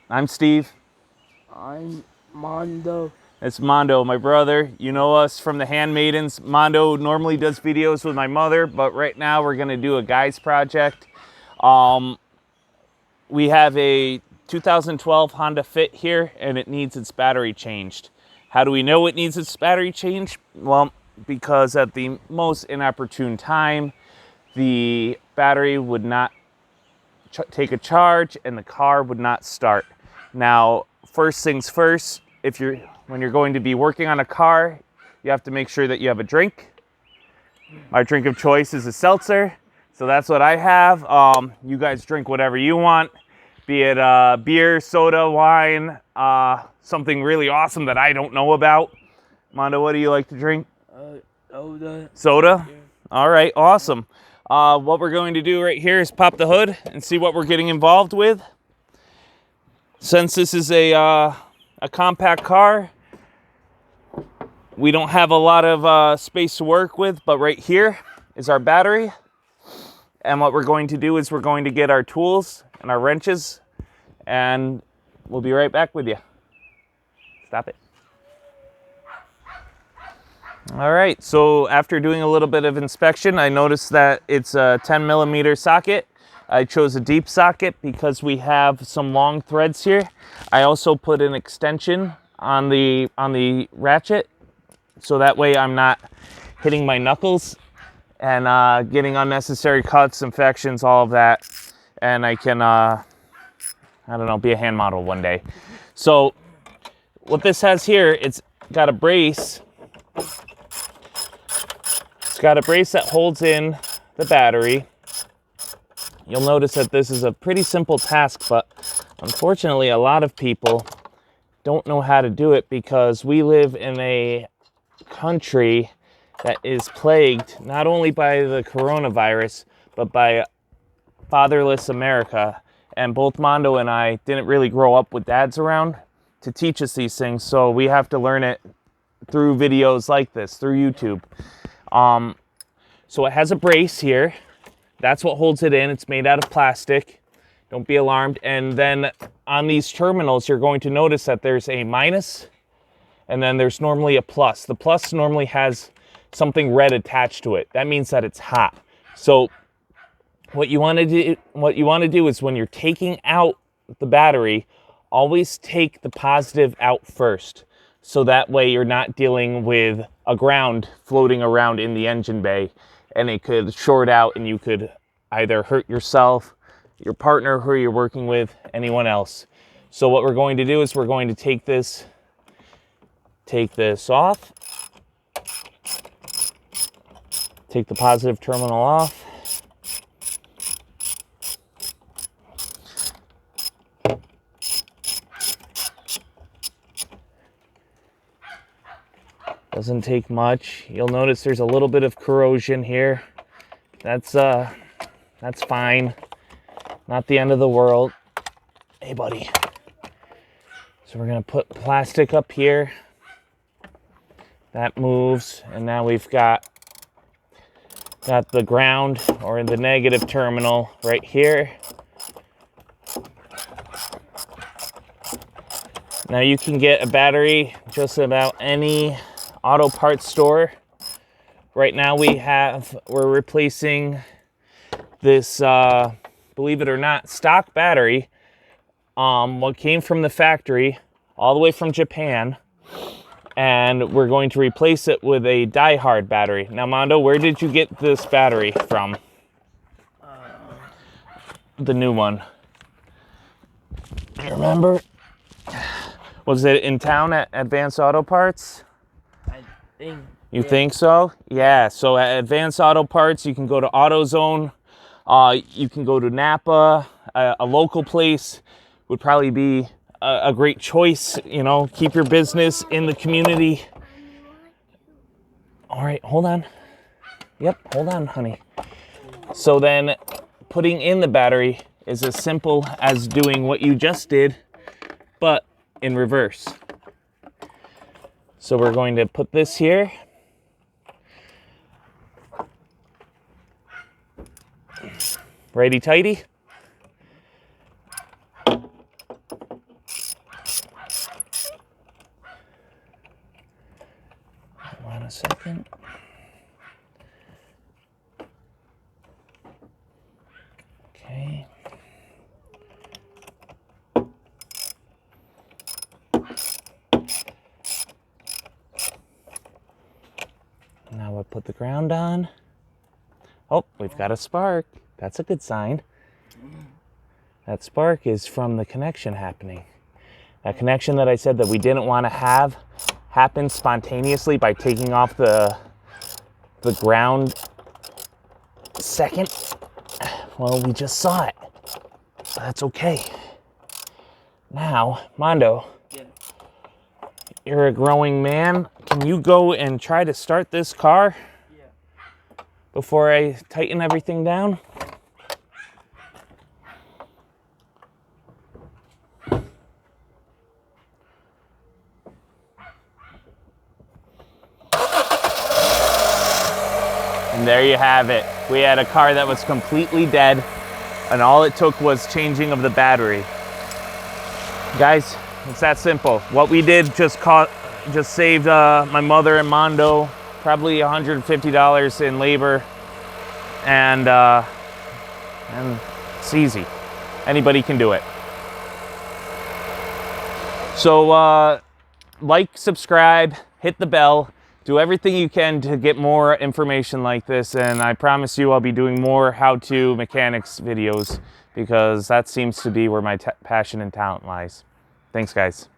I'm Steve. I'm Mando. It's Mando, my brother. You know us from the Handmaidens. Mando normally does videos with my mother, but right now we're gonna do a guy's project. We have a 2012 Honda Fit here, and it needs its battery changed. How do we know it needs its battery changed? Well, because at the most inopportune time, the battery would not take a charge and the car would not start. Now, first things first, when you're going to be working on a car, you have to make sure that you have a drink. My drink of choice is a seltzer, so that's what I have. You guys drink whatever you want, be it beer, soda, wine, something really awesome that I don't know about. Mando, what do you like to drink? Soda. Soda? All right, awesome. What we're going to do right here is pop the hood and see what we're getting involved with. Since this is a compact car, we don't have a lot of space to work with, but right here is our battery. And what we're going to do is we're going to get our tools and our wrenches, and we'll be right back with you. Stop it. All right, so after doing a little bit of inspection, I noticed that it's a 10 millimeter socket. I chose a deep socket because we have some long threads here. I also put an extension on the ratchet, so that way I'm not hitting my knuckles and getting unnecessary cuts, infections, all of that. And I can, I don't know, be a hand model one day. So what this has here, it's got a brace. It's got a brace that holds in the battery. You'll notice that this is a pretty simple task, but unfortunately a lot of people don't know how to do it because we live in a country that is plagued not only by the coronavirus, but by fatherless America. And both Mando and I didn't really grow up with dads around to teach us these things, so we have to learn it through videos like this, through YouTube. So it has a brace here. That's what holds it in. It's made out of plastic. Don't be alarmed. And then on these terminals, you're going to notice that there's a minus, and then there's normally a plus. The plus normally has something red attached to it. That means that it's hot. So what you want to do is when you're taking out the battery, always take the positive out first. So that way you're not dealing with a ground floating around in the engine bay, and it could short out and you could either hurt yourself, your partner who you're working with, anyone else. So what we're going to do is we're going to take this off, take the positive terminal off. Doesn't take much. You'll notice there's a little bit of corrosion here. That's fine. Not the end of the world. Hey, buddy. So we're gonna put plastic up here. That moves, and now we've got the ground or the negative terminal right here. Now you can get a battery just about any auto parts store. Right now we're replacing this, believe it or not, stock battery. What came from the factory all the way from Japan, and we're going to replace it with a die-hard battery. Now, Mando, where did you get this battery from? The new one. You remember? Was it in town at Advanced Auto Parts? You think so? Yeah, so at Advanced Auto Parts, you can go to AutoZone, you can go to Napa, a local place would probably be a great choice, you know, keep your business in the community. All right, hold on. Yep, hold on, honey. So then putting in the battery is as simple as doing what you just did, but in reverse. So we're going to put this here. Righty tighty. second. Okay. Now I put the ground on. Oh, we've got a spark. That's a good sign. That spark is from the connection happening. That connection that I said that we didn't want to have happen spontaneously by taking off the ground second. Well, we just saw it. So that's okay. Now, Mando, Yeah. you're a growing man. Can you go and try to start this car before I tighten everything down? And there you have it. We had a car that was completely dead, and all it took was changing of the battery. Guys, it's that simple. What we did just saved my mother and Mando probably $150 in labor, and it's easy. Anybody can do it. So like, subscribe, hit the bell, do everything you can to get more information like this, and I promise you I'll be doing more how-to mechanics videos, because that seems to be where my passion and talent lies. Thanks, guys.